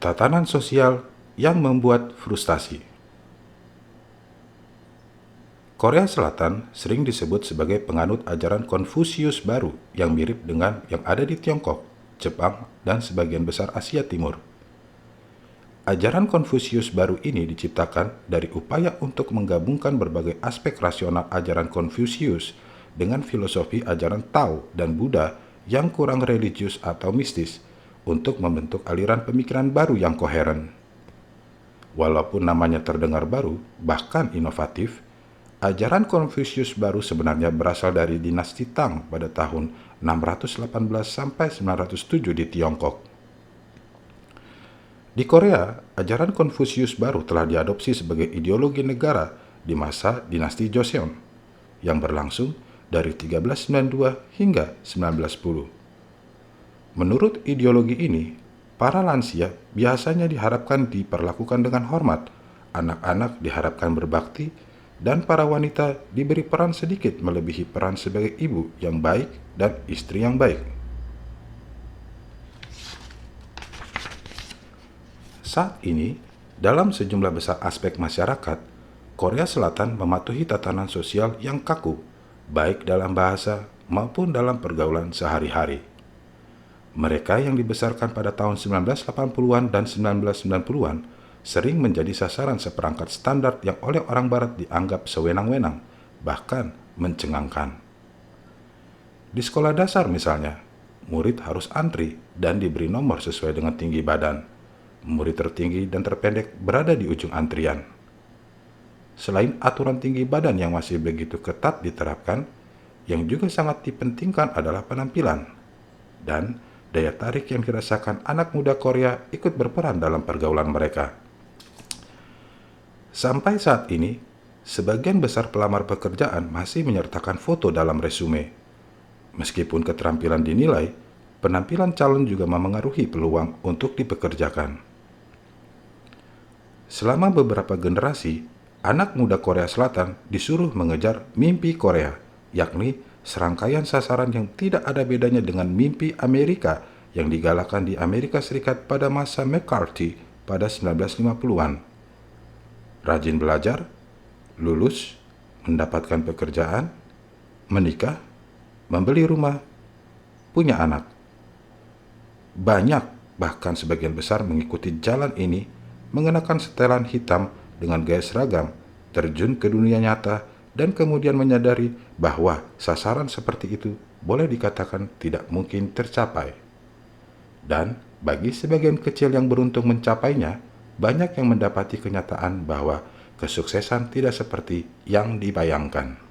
Tatanan sosial yang membuat frustasi. Korea Selatan sering disebut sebagai penganut ajaran Konfusius baru yang mirip dengan yang ada di Tiongkok, Jepang, dan sebagian besar Asia Timur. Ajaran Konfusius baru ini diciptakan dari upaya untuk menggabungkan berbagai aspek rasional ajaran Konfusius dengan filosofi ajaran Tao dan Buddha yang kurang religius atau mistis untuk membentuk aliran pemikiran baru yang koheren. Walaupun namanya terdengar baru, bahkan inovatif, ajaran Konfusius baru sebenarnya berasal dari dinasti Tang pada tahun 618 sampai 907 di Tiongkok. Di Korea, ajaran Konfusius baru telah diadopsi sebagai ideologi negara di masa dinasti Joseon yang berlangsung dari 1392 hingga 1910. Menurut ideologi ini, para lansia biasanya diharapkan diperlakukan dengan hormat, anak-anak diharapkan berbakti, dan para wanita diberi peran sedikit melebihi peran sebagai ibu yang baik dan istri yang baik. Saat ini, dalam sejumlah besar aspek masyarakat, Korea Selatan mematuhi tatanan sosial yang kaku, baik dalam bahasa maupun dalam pergaulan sehari-hari. Mereka yang dibesarkan pada tahun 1980-an dan 1990-an sering menjadi sasaran seperangkat standar yang oleh orang Barat dianggap sewenang-wenang, bahkan mencengangkan. Di sekolah dasar misalnya, murid harus antri dan diberi nomor sesuai dengan tinggi badan. Murid tertinggi dan terpendek berada di ujung antrian. Selain aturan tinggi badan yang masih begitu ketat diterapkan, yang juga sangat dipentingkan adalah penampilan. Dan daya tarik yang dirasakan anak muda Korea ikut berperan dalam pergaulan mereka. Sampai saat ini, sebagian besar pelamar pekerjaan masih menyertakan foto dalam resume. Meskipun keterampilan dinilai, penampilan calon juga memengaruhi peluang untuk dipekerjakan. Selama beberapa generasi, anak muda Korea Selatan disuruh mengejar mimpi Korea, yakni serangkaian sasaran yang tidak ada bedanya dengan mimpi Amerika yang digalakan di Amerika Serikat pada masa McCarthy pada 1950-an. Rajin belajar, lulus, mendapatkan pekerjaan, menikah, membeli rumah, punya anak. Banyak, bahkan sebagian besar mengikuti jalan ini, mengenakan setelan hitam dengan gaya seragam, terjun ke dunia nyata, dan kemudian menyadari bahwa sasaran seperti itu boleh dikatakan tidak mungkin tercapai. Dan bagi sebagian kecil yang beruntung mencapainya, banyak yang mendapati kenyataan bahwa kesuksesan tidak seperti yang dibayangkan.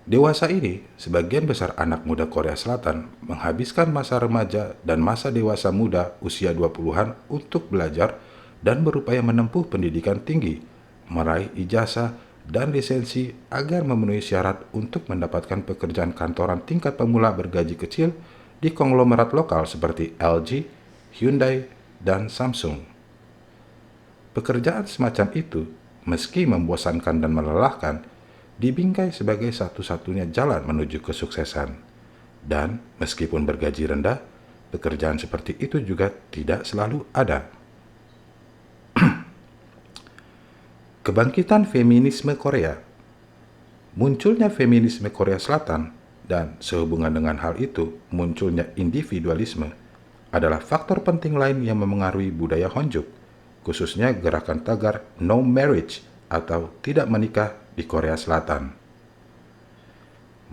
Dewasa ini, sebagian besar anak muda Korea Selatan menghabiskan masa remaja dan masa dewasa muda usia 20-an untuk belajar dan berupaya menempuh pendidikan tinggi, meraih ijazah dan lisensi agar memenuhi syarat untuk mendapatkan pekerjaan kantoran tingkat pemula bergaji kecil di konglomerat lokal seperti LG, Hyundai, dan Samsung. Pekerjaan semacam itu, meski membosankan dan melelahkan, dibingkai sebagai satu-satunya jalan menuju kesuksesan. Dan meskipun bergaji rendah, pekerjaan seperti itu juga tidak selalu ada. Kebangkitan feminisme Korea. Munculnya feminisme Korea Selatan dan sehubungan dengan hal itu munculnya individualisme adalah faktor penting lain yang memengaruhi budaya Honjuk, khususnya gerakan tagar no marriage atau tidak menikah di Korea Selatan.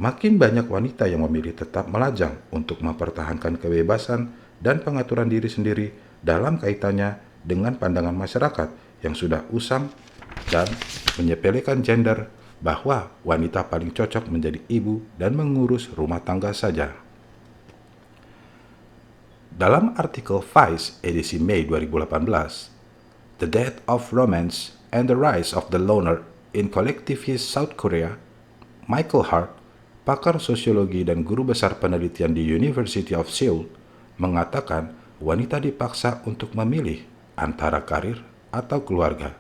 Makin banyak wanita yang memilih tetap melajang untuk mempertahankan kebebasan dan pengaturan diri sendiri dalam kaitannya dengan pandangan masyarakat yang sudah usang dan menyepelekan gender bahwa wanita paling cocok menjadi ibu dan mengurus rumah tangga saja. Dalam artikel Vice edisi Mei 2018, The Death of Romance and the Rise of the Loner in Collectivist South Korea, Michael Hart, pakar sosiologi dan guru besar penelitian di University of Seoul, mengatakan wanita dipaksa untuk memilih antara karir atau keluarga.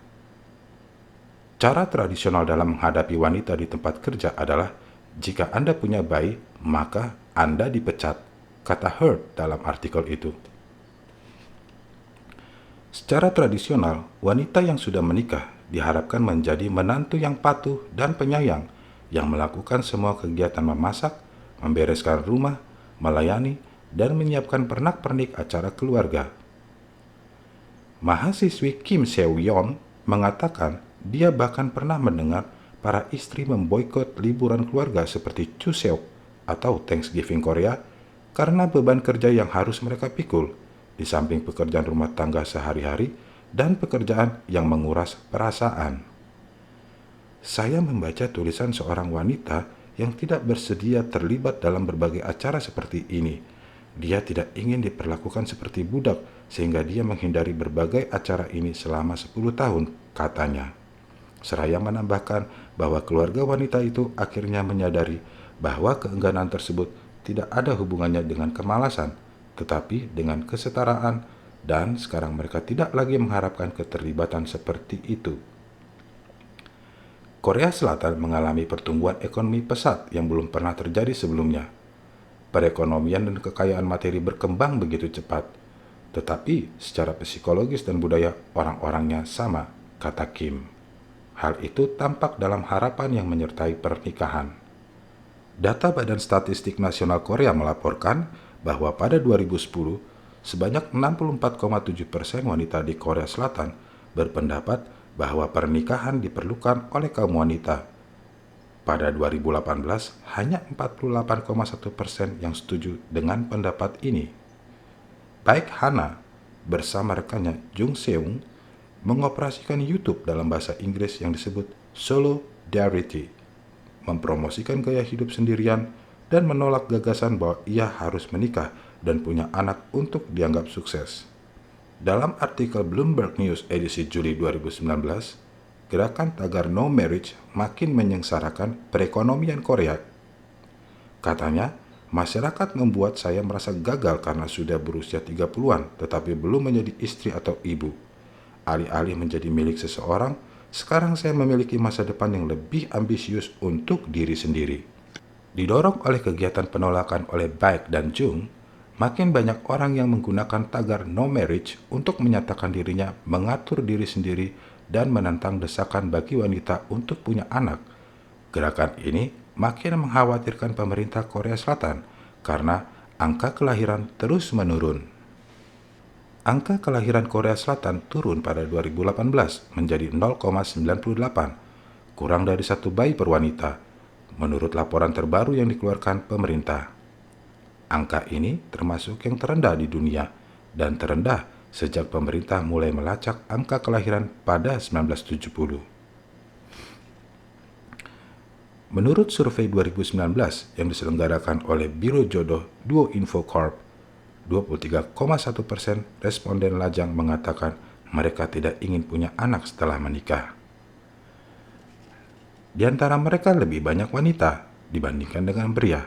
Cara tradisional dalam menghadapi wanita di tempat kerja adalah jika Anda punya bayi, maka Anda dipecat. kata Heard dalam artikel itu. Secara tradisional, wanita yang sudah menikah diharapkan menjadi menantu yang patuh dan penyayang, yang melakukan semua kegiatan memasak, membereskan rumah, melayani, dan menyiapkan pernak-pernik acara keluarga. Mahasiswi Kim Seo-yeon mengatakan dia bahkan pernah mendengar para istri memboikot liburan keluarga seperti Chuseok atau Thanksgiving Korea karena beban kerja yang harus mereka pikul, di samping pekerjaan rumah tangga sehari-hari dan pekerjaan yang menguras perasaan. Saya membaca tulisan seorang wanita yang tidak bersedia terlibat dalam berbagai acara seperti ini. Dia tidak ingin diperlakukan seperti budak, sehingga dia menghindari berbagai acara ini selama 10 tahun, katanya. Seraya menambahkan bahwa keluarga wanita itu akhirnya menyadari bahwa keengganan tersebut tidak ada hubungannya dengan kemalasan, tetapi dengan kesetaraan, dan sekarang mereka tidak lagi mengharapkan keterlibatan seperti itu. Korea Selatan mengalami pertumbuhan ekonomi pesat yang belum pernah terjadi sebelumnya. Perekonomian dan kekayaan materi berkembang begitu cepat, tetapi secara psikologis dan budaya orang-orangnya sama, kata Kim. Hal itu tampak dalam harapan yang menyertai pernikahan. Data Badan Statistik Nasional Korea melaporkan bahwa pada 2010, sebanyak 64,7% wanita di Korea Selatan berpendapat bahwa pernikahan diperlukan oleh kaum wanita. Pada 2018, hanya 48,1% yang setuju dengan pendapat ini. Baik Hana bersama rekannya Jung Seung mengoperasikan YouTube dalam bahasa Inggris yang disebut Solidarity, mempromosikan gaya hidup sendirian dan menolak gagasan bahwa ia harus menikah dan punya anak untuk dianggap sukses. Dalam artikel Bloomberg News edisi Juli 2019, gerakan tagar No Marriage makin menyengsarakan perekonomian Korea. Katanya, masyarakat membuat saya merasa gagal karena sudah berusia 30-an tetapi belum menjadi istri atau ibu. Alih-alih menjadi milik seseorang, sekarang saya memiliki masa depan yang lebih ambisius untuk diri sendiri. Didorong oleh kegiatan penolakan oleh Baek dan Jung, makin banyak orang yang menggunakan tagar No Marriage untuk menyatakan dirinya mengatur diri sendiri dan menentang desakan bagi wanita untuk punya anak. Gerakan ini makin mengkhawatirkan pemerintah Korea Selatan karena angka kelahiran terus menurun. Angka kelahiran Korea Selatan turun pada 2018 menjadi 0,98, kurang dari 1 bayi per wanita, menurut laporan terbaru yang dikeluarkan pemerintah. Angka ini termasuk yang terendah di dunia dan terendah sejak pemerintah mulai melacak angka kelahiran pada 1970. Menurut survei 2019 yang diselenggarakan oleh Biro Jodoh Duo Info Corp, 23,1% responden lajang mengatakan mereka tidak ingin punya anak setelah menikah. Di antara mereka lebih banyak wanita dibandingkan dengan pria,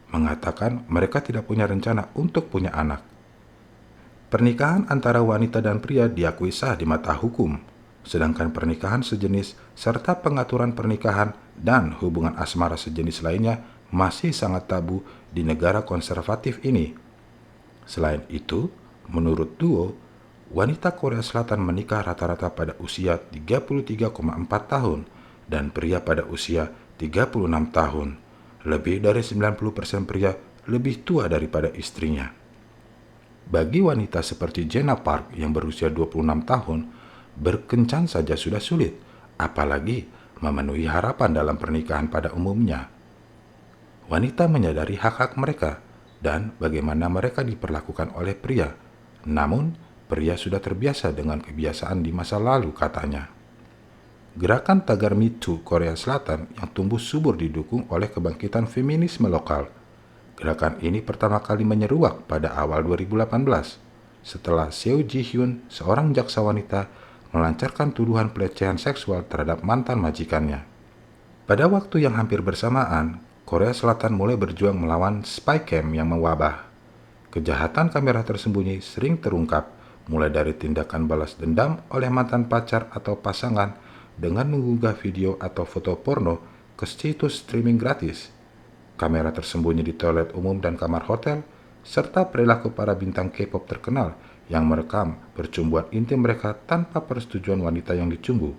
mengatakan mereka tidak punya rencana untuk punya anak. Pernikahan antara wanita dan pria diakui sah di mata hukum, sedangkan pernikahan sejenis serta pengaturan pernikahan dan hubungan asmara sejenis lainnya masih sangat tabu di negara konservatif ini. Selain itu, menurut Duo, wanita Korea Selatan menikah rata-rata pada usia 33,4 tahun dan pria pada usia 36 tahun. Lebih dari 90% pria lebih tua daripada istrinya. Bagi wanita seperti Jenna Park yang berusia 26 tahun, berkencan saja sudah sulit, apalagi memenuhi harapan dalam pernikahan pada umumnya. Wanita menyadari hak-hak mereka dan bagaimana mereka diperlakukan oleh pria. Namun, pria sudah terbiasa dengan kebiasaan di masa lalu, katanya. Gerakan tagar Me Too Korea Selatan yang tumbuh subur didukung oleh kebangkitan feminisme lokal. Gerakan ini pertama kali menyeruak pada awal 2018, setelah Seo Ji-hyun, seorang jaksa wanita, melancarkan tuduhan pelecehan seksual terhadap mantan majikannya. Pada waktu yang hampir bersamaan, Korea Selatan mulai berjuang melawan spycam yang mewabah. Kejahatan kamera tersembunyi sering terungkap, mulai dari tindakan balas dendam oleh mantan pacar atau pasangan dengan mengunggah video atau foto porno ke situs streaming gratis, kamera tersembunyi di toilet umum dan kamar hotel, serta perilaku para bintang K-pop terkenal yang merekam percumbuan intim mereka tanpa persetujuan wanita yang dicumbu.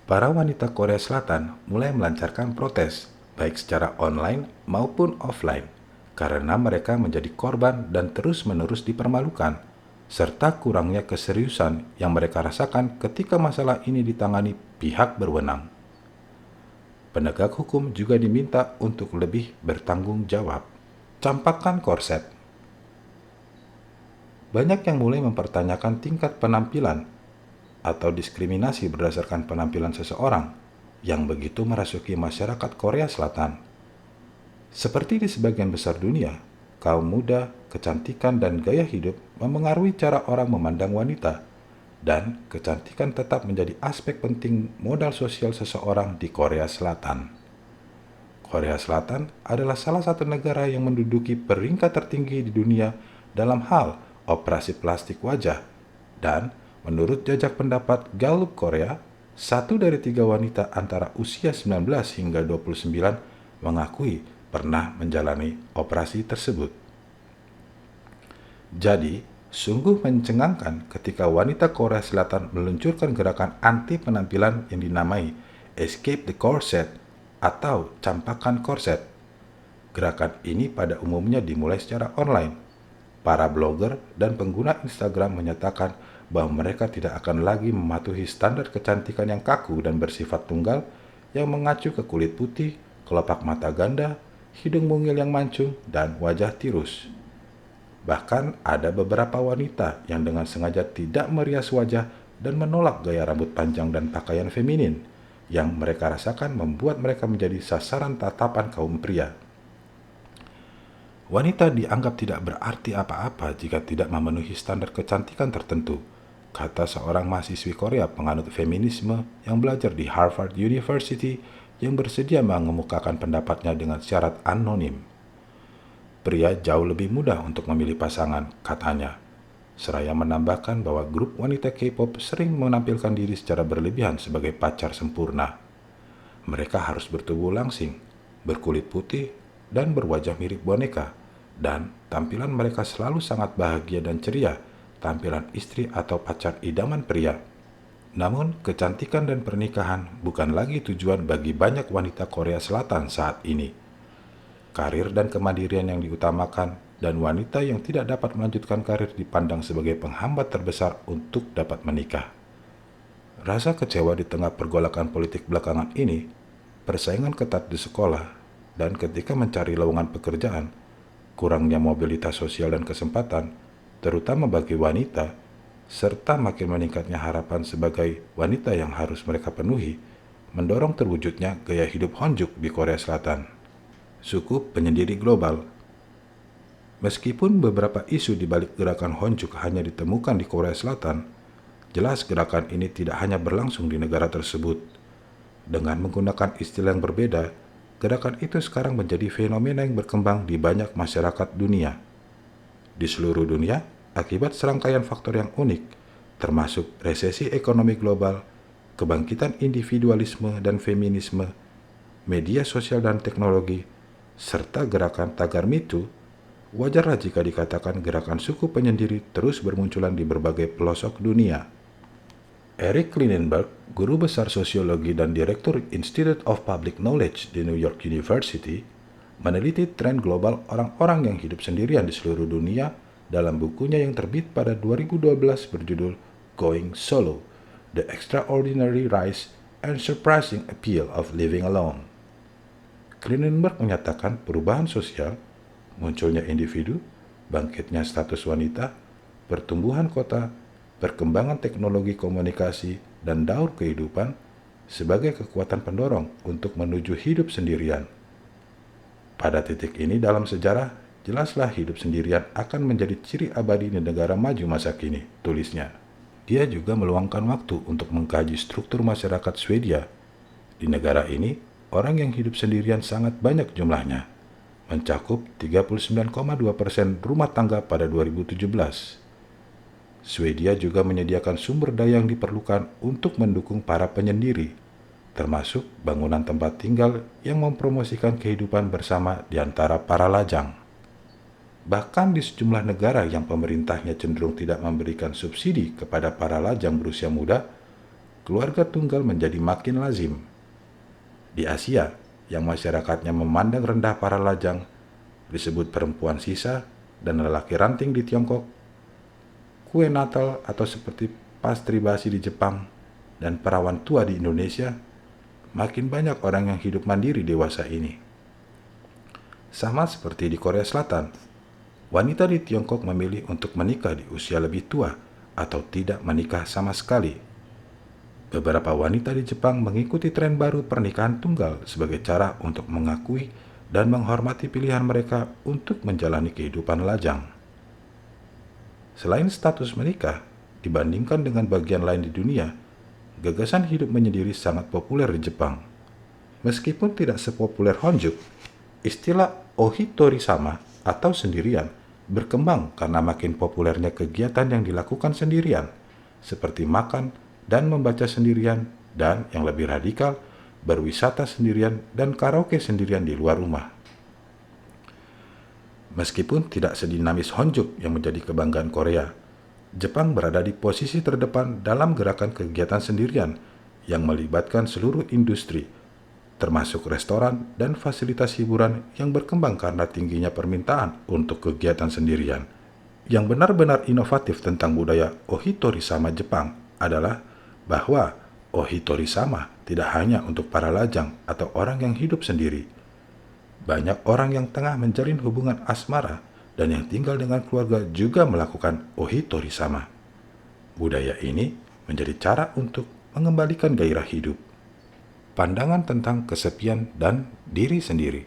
Para wanita Korea Selatan mulai melancarkan protes, baik secara online maupun offline, karena mereka menjadi korban dan terus-menerus dipermalukan, serta kurangnya keseriusan yang mereka rasakan ketika masalah ini ditangani pihak berwenang. Penegak hukum juga diminta untuk lebih bertanggung jawab. Campakkan korset. Banyak yang mulai mempertanyakan tingkat penampilan atau diskriminasi berdasarkan penampilan seseorang yang begitu merasuki masyarakat Korea Selatan. Seperti di sebagian besar dunia, kaum muda, kecantikan, dan gaya hidup memengaruhi cara orang memandang wanita, dan kecantikan tetap menjadi aspek penting modal sosial seseorang di Korea Selatan. Korea Selatan adalah salah satu negara yang menduduki peringkat tertinggi di dunia dalam hal operasi plastik wajah, dan menurut jajak pendapat Gallup Korea, 1 dari 3 wanita antara usia 19 hingga 29 mengakui pernah menjalani operasi tersebut. Jadi, sungguh mencengangkan ketika wanita Korea Selatan meluncurkan gerakan anti penampilan yang dinamai Escape the Corset atau campakkan korset. Gerakan ini pada umumnya dimulai secara online. Para blogger dan pengguna Instagram menyatakan bahwa mereka tidak akan lagi mematuhi standar kecantikan yang kaku dan bersifat tunggal yang mengacu ke kulit putih, kelopak mata ganda, hidung mungil yang mancung, dan wajah tirus. Bahkan ada beberapa wanita yang dengan sengaja tidak merias wajah dan menolak gaya rambut panjang dan pakaian feminin yang mereka rasakan membuat mereka menjadi sasaran tatapan kaum pria. Wanita dianggap tidak berarti apa-apa jika tidak memenuhi standar kecantikan tertentu, kata seorang mahasiswi Korea penganut feminisme yang belajar di Harvard University yang bersedia mengemukakan pendapatnya dengan syarat anonim. Pria jauh lebih mudah untuk memilih pasangan, katanya. Seraya menambahkan bahwa grup wanita K-pop sering menampilkan diri secara berlebihan sebagai pacar sempurna. Mereka harus bertubuh langsing, berkulit putih, dan berwajah mirip boneka, dan tampilan mereka selalu sangat bahagia dan ceria, tampilan istri atau pacar idaman pria. Namun, kecantikan dan pernikahan bukan lagi tujuan bagi banyak wanita Korea Selatan saat ini. Karir dan kemandirian yang diutamakan, dan wanita yang tidak dapat melanjutkan karir dipandang sebagai penghambat terbesar untuk dapat menikah. Rasa kecewa di tengah pergolakan politik belakangan ini, persaingan ketat di sekolah, dan ketika mencari lowongan pekerjaan, kurangnya mobilitas sosial dan kesempatan, terutama bagi wanita, serta makin meningkatnya harapan sebagai wanita yang harus mereka penuhi, mendorong terwujudnya gaya hidup Honjuk di Korea Selatan, suku penyendiri global. Meskipun beberapa isu di balik gerakan Honjuk hanya ditemukan di Korea Selatan, jelas gerakan ini tidak hanya berlangsung di negara tersebut. Dengan menggunakan istilah yang berbeda, gerakan itu sekarang menjadi fenomena yang berkembang di banyak masyarakat dunia. Di seluruh dunia, akibat serangkaian faktor yang unik, termasuk resesi ekonomi global, kebangkitan individualisme dan feminisme, media sosial dan teknologi, serta gerakan tagar Me Too, wajarlah jika dikatakan gerakan suku penyendiri terus bermunculan di berbagai pelosok dunia. Eric Klinenberg, guru besar sosiologi dan direktur Institute of Public Knowledge di New York University, meneliti tren global orang-orang yang hidup sendirian di seluruh dunia dalam bukunya yang terbit pada 2012 berjudul Going Solo, The Extraordinary Rise and Surprising Appeal of Living Alone. Klinenberg menyatakan perubahan sosial, munculnya individu, bangkitnya status wanita, pertumbuhan kota, perkembangan teknologi komunikasi, dan daur kehidupan sebagai kekuatan pendorong untuk menuju hidup sendirian. Pada titik ini dalam sejarah, jelaslah hidup sendirian akan menjadi ciri abadi di negara maju masa kini, tulisnya. Dia juga meluangkan waktu untuk mengkaji struktur masyarakat Swedia. Di negara ini, orang yang hidup sendirian sangat banyak jumlahnya, mencakup 39,2% rumah tangga pada 2017. Swedia juga menyediakan sumber daya yang diperlukan untuk mendukung para penyendiri, termasuk bangunan tempat tinggal yang mempromosikan kehidupan bersama di antara para lajang. Bahkan di sejumlah negara yang pemerintahnya cenderung tidak memberikan subsidi kepada para lajang berusia muda, keluarga tunggal menjadi makin lazim. Di Asia, yang masyarakatnya memandang rendah para lajang, disebut perempuan sisa, dan lelaki ranting di Tiongkok, kue Natal atau seperti pastry basi di Jepang, dan perawan tua di Indonesia, makin banyak orang yang hidup mandiri dewasa ini. Sama seperti di Korea Selatan, wanita di Tiongkok memilih untuk menikah di usia lebih tua atau tidak menikah sama sekali. Beberapa wanita di Jepang mengikuti tren baru pernikahan tunggal sebagai cara untuk mengakui dan menghormati pilihan mereka untuk menjalani kehidupan lajang. Selain status menikah, dibandingkan dengan bagian lain di dunia, gagasan hidup menyendiri sangat populer di Jepang. Meskipun tidak sepopuler Honjuk, istilah ohitori-sama atau sendirian berkembang karena makin populernya kegiatan yang dilakukan sendirian, seperti makan dan membaca sendirian, dan yang lebih radikal, berwisata sendirian dan karaoke sendirian di luar rumah. Meskipun tidak sedinamis Honjuk yang menjadi kebanggaan Korea, Jepang berada di posisi terdepan dalam gerakan kegiatan sendirian yang melibatkan seluruh industri, termasuk restoran dan fasilitas hiburan yang berkembang karena tingginya permintaan untuk kegiatan sendirian. Yang benar-benar inovatif tentang budaya ohitori-sama Jepang adalah bahwa ohitori-sama tidak hanya untuk para lajang atau orang yang hidup sendiri. Banyak orang yang tengah menjalin hubungan asmara dan yang tinggal dengan keluarga juga melakukan ohitori-sama. Budaya ini menjadi cara untuk mengembalikan gairah hidup. Pandangan tentang kesepian dan diri sendiri.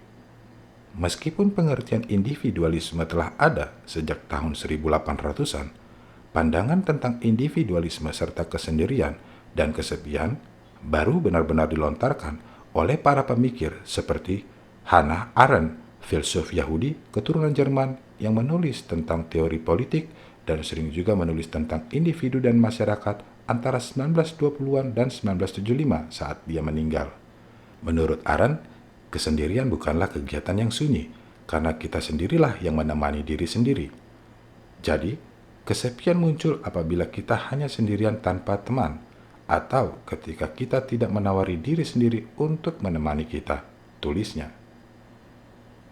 Meskipun pengertian individualisme telah ada sejak tahun 1800-an, pandangan tentang individualisme serta kesendirian dan kesepian baru benar-benar dilontarkan oleh para pemikir seperti Hannah Arendt, filsuf Yahudi keturunan Jerman yang menulis tentang teori politik dan sering juga menulis tentang individu dan masyarakat antara 1920-an dan 1975 saat dia meninggal. Menurut Arendt, kesendirian bukanlah kegiatan yang sunyi, karena kita sendirilah yang menemani diri sendiri. Jadi, kesepian muncul apabila kita hanya sendirian tanpa teman, atau ketika kita tidak menawari diri sendiri untuk menemani kita, tulisnya.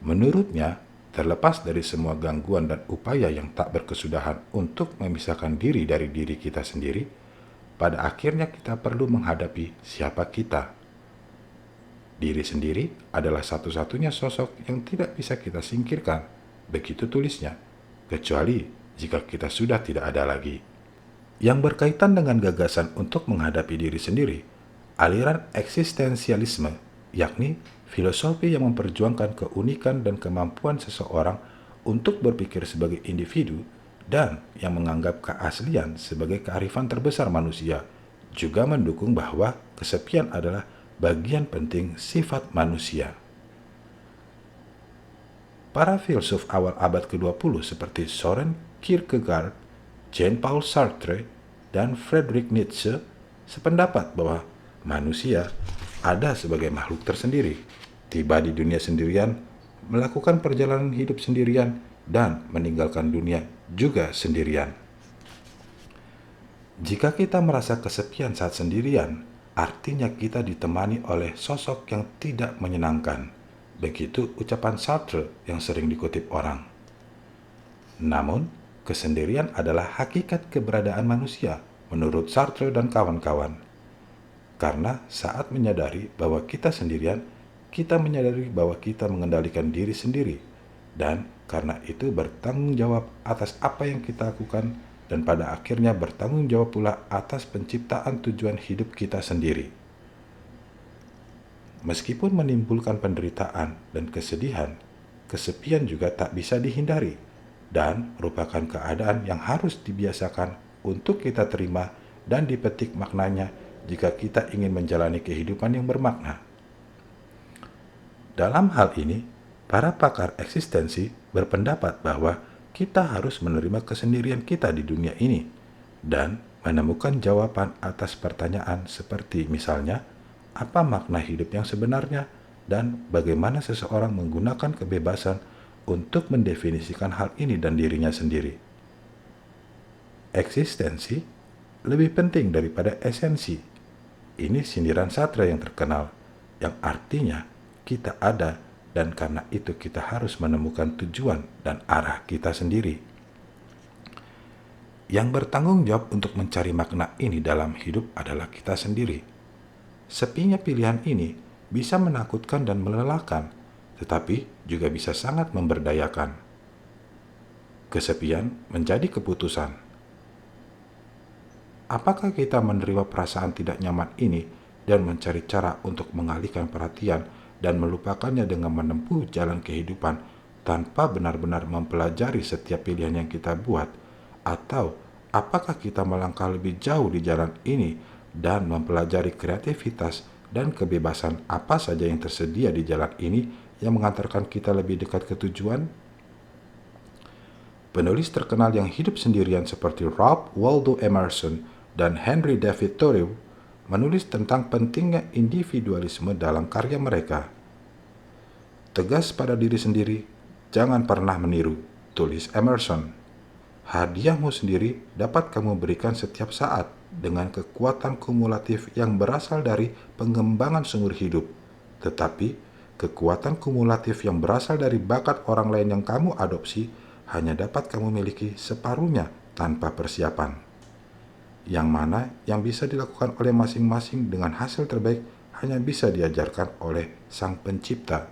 Menurutnya, terlepas dari semua gangguan dan upaya yang tak berkesudahan untuk memisahkan diri dari diri kita sendiri, pada akhirnya kita perlu menghadapi siapa kita. Diri sendiri adalah satu-satunya sosok yang tidak bisa kita singkirkan, begitu tulisnya, kecuali jika kita sudah tidak ada lagi. Yang berkaitan dengan gagasan untuk menghadapi diri sendiri, aliran eksistensialisme, yakni filosofi yang memperjuangkan keunikan dan kemampuan seseorang untuk berpikir sebagai individu dan yang menganggap keaslian sebagai kearifan terbesar manusia, juga mendukung bahwa kesepian adalah bagian penting sifat manusia. Para filsuf awal abad ke-20 seperti Søren Kierkegaard, Jean-Paul Sartre, dan Friedrich Nietzsche sependapat bahwa manusia ada sebagai makhluk tersendiri, tiba di dunia sendirian, melakukan perjalanan hidup sendirian, dan meninggalkan dunia juga sendirian. Jika kita merasa kesepian saat sendirian, artinya kita ditemani oleh sosok yang tidak menyenangkan. Begitu ucapan Sartre yang sering dikutip orang. Namun, kesendirian adalah hakikat keberadaan manusia menurut Sartre dan kawan-kawan. Karena saat menyadari bahwa kita sendirian, kita menyadari bahwa kita mengendalikan diri sendiri. Dan karena itu bertanggung jawab atas apa yang kita lakukan dan pada akhirnya bertanggung jawab pula atas penciptaan tujuan hidup kita sendiri. Meskipun menimbulkan penderitaan dan kesedihan, kesepian juga tak bisa dihindari dan merupakan keadaan yang harus dibiasakan untuk kita terima dan dipetik maknanya jika kita ingin menjalani kehidupan yang bermakna. Dalam hal ini, para pakar eksistensi berpendapat bahwa kita harus menerima kesendirian kita di dunia ini dan menemukan jawaban atas pertanyaan seperti misalnya, apa makna hidup yang sebenarnya dan bagaimana seseorang menggunakan kebebasan untuk mendefinisikan hal ini dan dirinya sendiri. Eksistensi lebih penting daripada esensi. Ini sindiran Sartre yang terkenal, yang artinya kita ada dan karena itu kita harus menemukan tujuan dan arah kita sendiri. Yang bertanggung jawab untuk mencari makna ini dalam hidup adalah kita sendiri. Sepinya pilihan ini bisa menakutkan dan melelahkan, tetapi juga bisa sangat memberdayakan. Kesepian menjadi keputusan. Apakah kita menerima perasaan tidak nyaman ini dan mencari cara untuk mengalihkan perhatian dan melupakannya dengan menempuh jalan kehidupan tanpa benar-benar mempelajari setiap pilihan yang kita buat? Atau apakah kita melangkah lebih jauh di jalan ini dan mempelajari kreativitas dan kebebasan apa saja yang tersedia di jalan ini yang mengantarkan kita lebih dekat ke tujuan? Penulis terkenal yang hidup sendirian seperti Ralph Waldo Emerson dan Henry David Thoreau menulis tentang pentingnya individualisme dalam karya mereka. Tegas pada diri sendiri, jangan pernah meniru, tulis Emerson. Hadiahmu sendiri dapat kamu berikan setiap saat dengan kekuatan kumulatif yang berasal dari pengembangan sumber hidup. Tetapi, kekuatan kumulatif yang berasal dari bakat orang lain yang kamu adopsi hanya dapat kamu miliki separuhnya tanpa persiapan. Yang mana yang bisa dilakukan oleh masing-masing dengan hasil terbaik hanya bisa diajarkan oleh Sang Pencipta.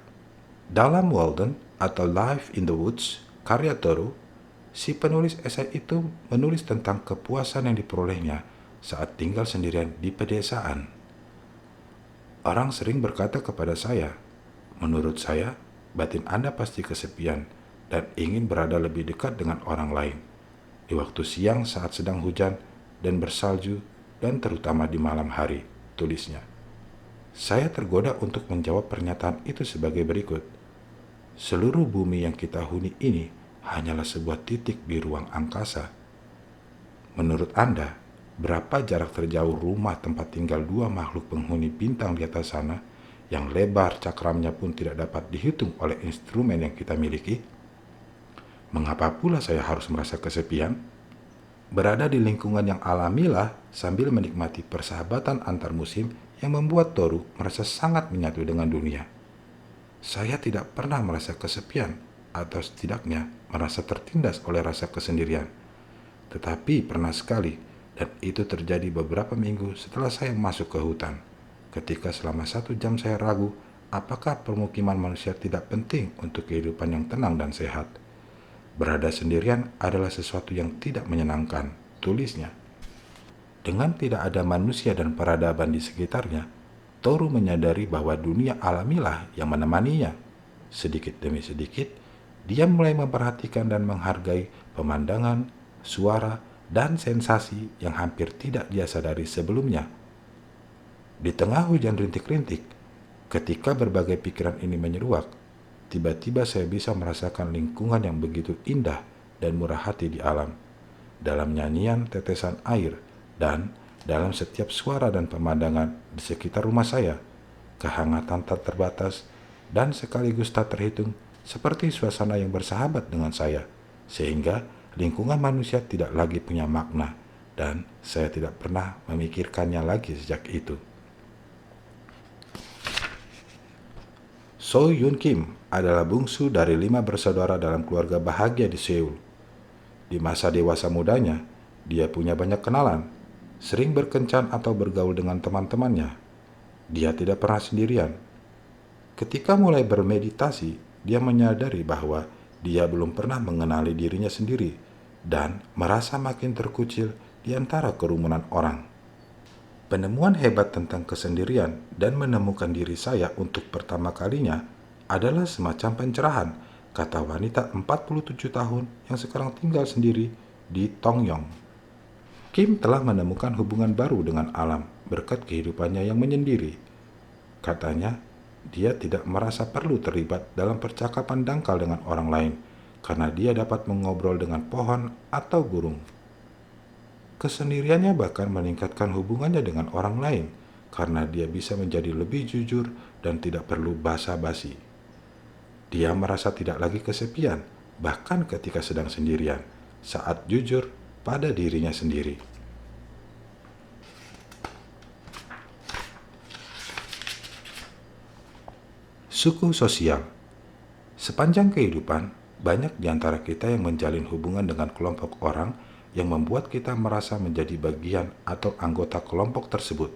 Dalam Walden atau Life in the Woods, karya Thoreau, si penulis esai itu menulis tentang kepuasan yang diperolehnya saat tinggal sendirian di pedesaan. Orang sering berkata kepada saya, menurut saya, batin Anda pasti kesepian dan ingin berada lebih dekat dengan orang lain. Di waktu siang saat sedang hujan dan bersalju, dan terutama di malam hari, tulisnya. Saya tergoda untuk menjawab pernyataan itu sebagai berikut. Seluruh bumi yang kita huni ini hanyalah sebuah titik di ruang angkasa. Menurut Anda, berapa jarak terjauh rumah tempat tinggal dua makhluk penghuni bintang di atas sana, yang lebar cakramnya pun tidak dapat dihitung oleh instrumen yang kita miliki? Mengapa pula saya harus merasa kesepian? Berada di lingkungan yang alamilah sambil menikmati persahabatan antar musim yang membuat Thoreau merasa sangat menyatu dengan dunia. Saya tidak pernah merasa kesepian atau setidaknya merasa tertindas oleh rasa kesendirian. Tetapi pernah sekali, dan itu terjadi beberapa minggu setelah saya masuk ke hutan, ketika selama 1 jam saya ragu apakah permukiman manusia tidak penting untuk kehidupan yang tenang dan sehat. Berada sendirian adalah sesuatu yang tidak menyenangkan, tulisnya. Dengan tidak ada manusia dan peradaban di sekitarnya, Thoreau menyadari bahwa dunia alamilah yang menemaninya. Sedikit demi sedikit, dia mulai memperhatikan dan menghargai pemandangan, suara, dan sensasi yang hampir tidak dia sadari sebelumnya. Di tengah hujan rintik-rintik, ketika berbagai pikiran ini menyeruak, tiba-tiba saya bisa merasakan lingkungan yang begitu indah dan murah hati di alam, dalam nyanyian tetesan air, dan dalam setiap suara dan pemandangan di sekitar rumah saya. Kehangatan tak terbatas dan sekaligus tak terhitung, seperti suasana yang bersahabat dengan saya, sehingga lingkungan manusia tidak lagi punya makna, dan saya tidak pernah memikirkannya lagi sejak itu. So Yun Kim adalah bungsu dari 5 bersaudara dalam keluarga bahagia di Seoul. Di masa dewasa mudanya, dia punya banyak kenalan, sering berkencan atau bergaul dengan teman-temannya. Dia tidak pernah sendirian. Ketika mulai bermeditasi, dia menyadari bahwa dia belum pernah mengenali dirinya sendiri dan merasa makin terkucil di antara kerumunan orang. Penemuan hebat tentang kesendirian dan menemukan diri saya untuk pertama kalinya adalah semacam pencerahan, kata wanita 47 tahun yang sekarang tinggal sendiri di Tongyong. Kim telah menemukan hubungan baru dengan alam berkat kehidupannya yang menyendiri. Katanya, dia tidak merasa perlu terlibat dalam percakapan dangkal dengan orang lain karena dia dapat mengobrol dengan pohon atau burung. Kesendiriannya bahkan meningkatkan hubungannya dengan orang lain karena dia bisa menjadi lebih jujur dan tidak perlu basa-basi. Dia merasa tidak lagi kesepian, bahkan ketika sedang sendirian, saat jujur pada dirinya sendiri. Suku sosial. Sepanjang kehidupan, banyak di antara kita yang menjalin hubungan dengan kelompok orang yang membuat kita merasa menjadi bagian atau anggota kelompok tersebut.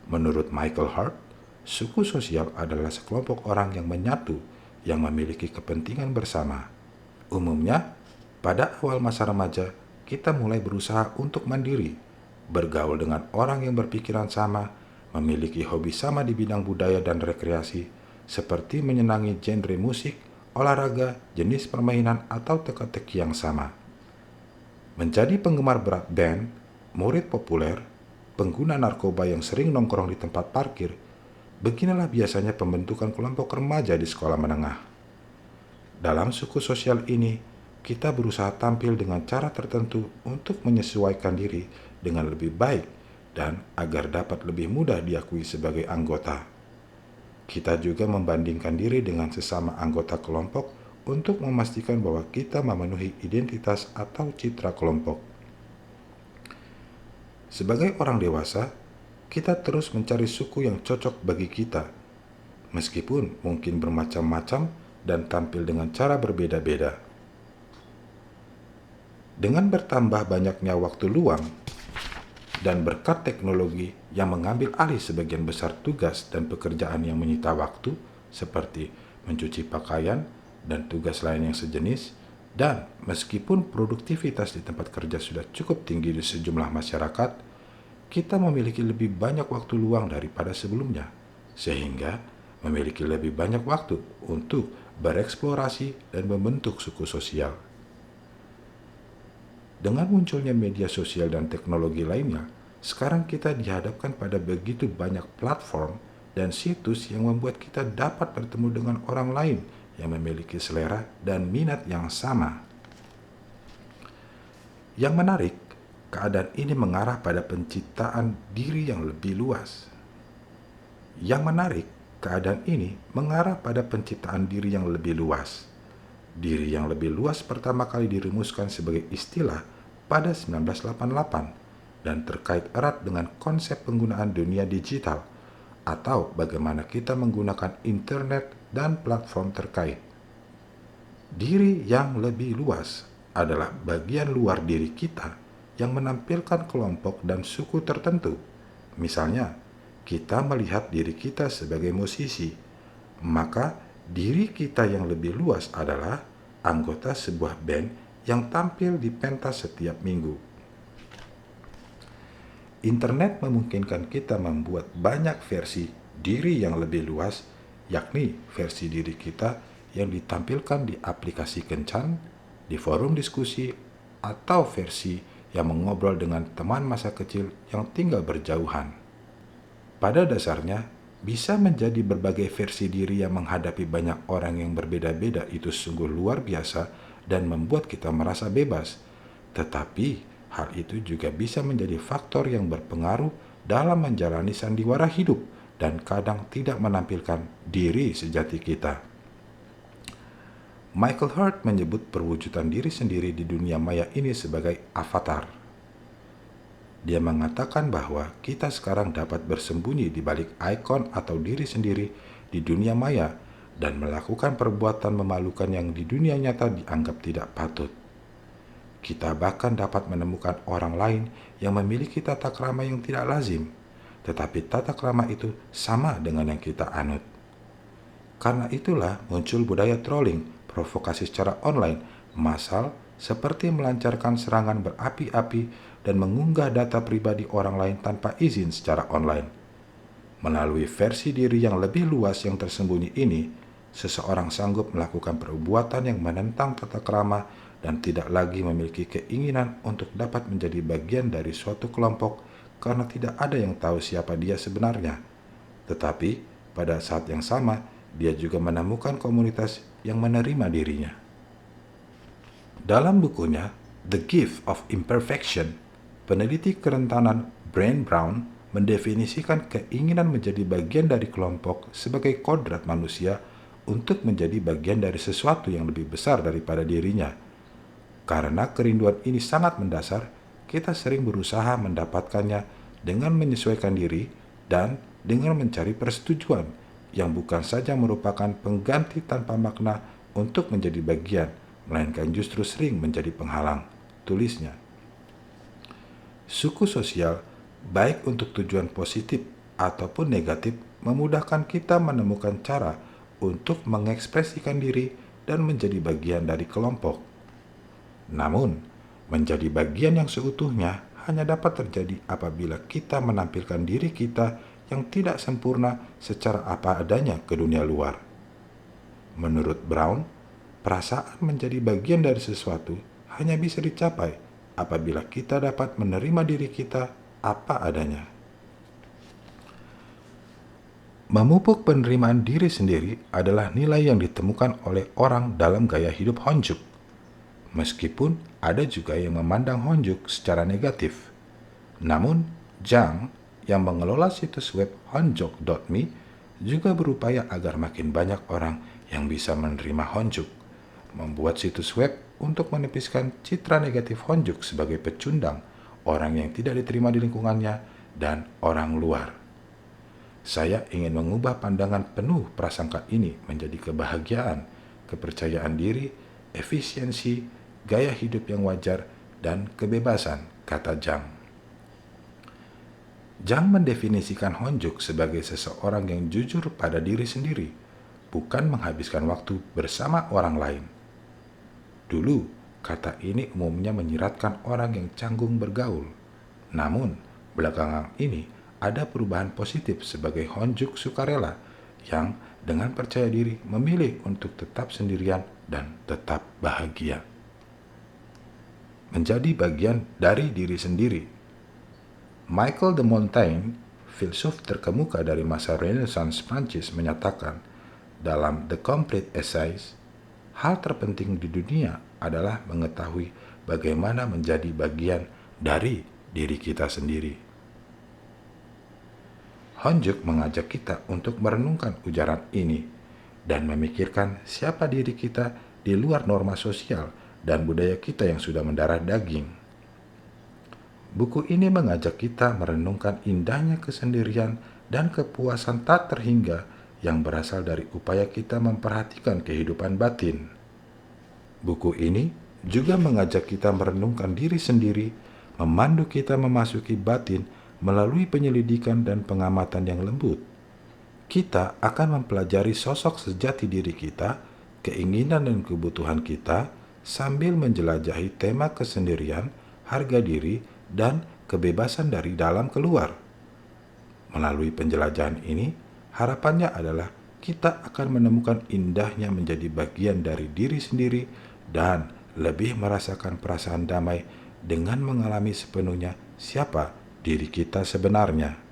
Menurut Michael Hart, suku sosial adalah sekelompok orang yang menyatu, yang memiliki kepentingan bersama. Umumnya, pada awal masa remaja, kita mulai berusaha untuk mandiri, bergaul dengan orang yang berpikiran sama, memiliki hobi sama di bidang budaya dan rekreasi, seperti menyenangi genre musik, olahraga, jenis permainan, atau teka-teki yang sama. Menjadi penggemar berat band, murid populer, pengguna narkoba yang sering nongkrong di tempat parkir, beginilah biasanya pembentukan kelompok remaja di sekolah menengah. Dalam suku sosial ini, kita berusaha tampil dengan cara tertentu untuk menyesuaikan diri dengan lebih baik dan agar dapat lebih mudah diakui sebagai anggota. Kita juga membandingkan diri dengan sesama anggota kelompok untuk memastikan bahwa kita memenuhi identitas atau citra kelompok. Sebagai orang dewasa, kita terus mencari suku yang cocok bagi kita, meskipun mungkin bermacam-macam dan tampil dengan cara berbeda-beda. Dengan bertambah banyaknya waktu luang dan berkat teknologi yang mengambil alih sebagian besar tugas dan pekerjaan yang menyita waktu, seperti mencuci pakaian dan tugas lain yang sejenis, dan meskipun produktivitas di tempat kerja sudah cukup tinggi di sejumlah masyarakat, kita memiliki lebih banyak waktu luang daripada sebelumnya, sehingga memiliki lebih banyak waktu untuk bereksplorasi dan membentuk suku sosial. Dengan munculnya media sosial dan teknologi lainnya, sekarang kita dihadapkan pada begitu banyak platform dan situs yang membuat kita dapat bertemu dengan orang lain yang memiliki selera dan minat yang sama. Yang menarik, keadaan ini mengarah pada penciptaan diri yang lebih luas. Diri yang lebih luas pertama kali dirumuskan sebagai istilah pada 1988 dan terkait erat dengan konsep penggunaan dunia digital atau bagaimana kita menggunakan internet dan platform terkait. Diri yang lebih luas adalah bagian luar diri kita yang menampilkan kelompok dan suku tertentu. Misalnya, kita melihat diri kita sebagai musisi, maka diri kita yang lebih luas adalah anggota sebuah band yang tampil di pentas setiap minggu. Internet memungkinkan kita membuat banyak versi diri yang lebih luas, yakni versi diri kita yang ditampilkan di aplikasi kencan, di forum diskusi, atau versi yang mengobrol dengan teman masa kecil yang tinggal berjauhan. Pada dasarnya, bisa menjadi berbagai versi diri yang menghadapi banyak orang yang berbeda-beda itu sungguh luar biasa dan membuat kita merasa bebas. Tetapi, hal itu juga bisa menjadi faktor yang berpengaruh dalam menjalani sandiwara hidup dan kadang tidak menampilkan diri sejati kita. Michael Hart menyebut perwujudan diri sendiri di dunia maya ini sebagai avatar. Dia mengatakan bahwa kita sekarang dapat bersembunyi di balik ikon atau diri sendiri di dunia maya dan melakukan perbuatan memalukan yang di dunia nyata dianggap tidak patut. Kita bahkan dapat menemukan orang lain yang memiliki tata krama yang tidak lazim, tetapi tata krama itu sama dengan yang kita anut. Karena itulah muncul budaya trolling, provokasi secara online, massal, seperti melancarkan serangan berapi-api dan mengunggah data pribadi orang lain tanpa izin secara online. Melalui versi diri yang lebih luas yang tersembunyi ini, seseorang sanggup melakukan perbuatan yang menentang tata krama dan tidak lagi memiliki keinginan untuk dapat menjadi bagian dari suatu kelompok karena tidak ada yang tahu siapa dia sebenarnya. Tetapi, pada saat yang sama, dia juga menemukan komunitas yang menerima dirinya. Dalam bukunya, The Gift of Imperfection, peneliti kerentanan Brené Brown mendefinisikan keinginan menjadi bagian dari kelompok sebagai kodrat manusia untuk menjadi bagian dari sesuatu yang lebih besar daripada dirinya. Karena kerinduan ini sangat mendasar, kita sering berusaha mendapatkannya dengan menyesuaikan diri dan dengan mencari persetujuan yang bukan saja merupakan pengganti tanpa makna untuk menjadi bagian, melainkan justru sering menjadi penghalang, tulisnya. Suku sosial, baik untuk tujuan positif ataupun negatif, memudahkan kita menemukan cara untuk mengekspresikan diri dan menjadi bagian dari kelompok. Namun, menjadi bagian yang seutuhnya hanya dapat terjadi apabila kita menampilkan diri kita yang tidak sempurna secara apa adanya ke dunia luar. Menurut Brown, perasaan menjadi bagian dari sesuatu hanya bisa dicapai apabila kita dapat menerima diri kita apa adanya. Memupuk penerimaan diri sendiri adalah nilai yang ditemukan oleh orang dalam gaya hidup Honjuk. Meskipun ada juga yang memandang Honjuk secara negatif. Namun, Jang yang mengelola situs web honjuk.me juga berupaya agar makin banyak orang yang bisa menerima Honjuk, membuat situs web untuk menipiskan citra negatif Honjuk sebagai pecundang, orang yang tidak diterima di lingkungannya, dan orang luar. Saya ingin mengubah pandangan penuh prasangka ini menjadi kebahagiaan, kepercayaan diri, efisiensi, gaya hidup yang wajar, dan kebebasan, kata Jang. Jang mendefinisikan Honjuk sebagai seseorang yang jujur pada diri sendiri, bukan menghabiskan waktu bersama orang lain. Dulu, kata ini umumnya menyiratkan orang yang canggung bergaul. Namun, belakangan ini ada perubahan positif sebagai Honjuk sukarela yang dengan percaya diri memilih untuk tetap sendirian dan tetap bahagia. Menjadi bagian dari diri sendiri. Michel de Montaigne, filsuf terkemuka dari masa Renaissance Prancis, menyatakan dalam The Complete Essays, hal terpenting di dunia adalah mengetahui bagaimana menjadi bagian dari diri kita sendiri. Honjuk mengajak kita untuk merenungkan ujaran ini dan memikirkan siapa diri kita di luar norma sosial dan budaya kita yang sudah mendarah daging. Buku ini mengajak kita merenungkan indahnya kesendirian dan kepuasan tak terhingga yang berasal dari upaya kita memperhatikan kehidupan batin. Buku ini juga mengajak kita merenungkan diri sendiri, memandu kita memasuki batin melalui penyelidikan dan pengamatan yang lembut. Kita akan mempelajari sosok sejati diri kita, keinginan dan kebutuhan kita, sambil menjelajahi tema kesendirian, harga diri, dan kebebasan dari dalam keluar. Melalui penjelajahan ini, harapannya adalah kita akan menemukan indahnya menjadi bagian dari diri sendiri dan lebih merasakan perasaan damai dengan mengalami sepenuhnya siapa diri kita sebenarnya.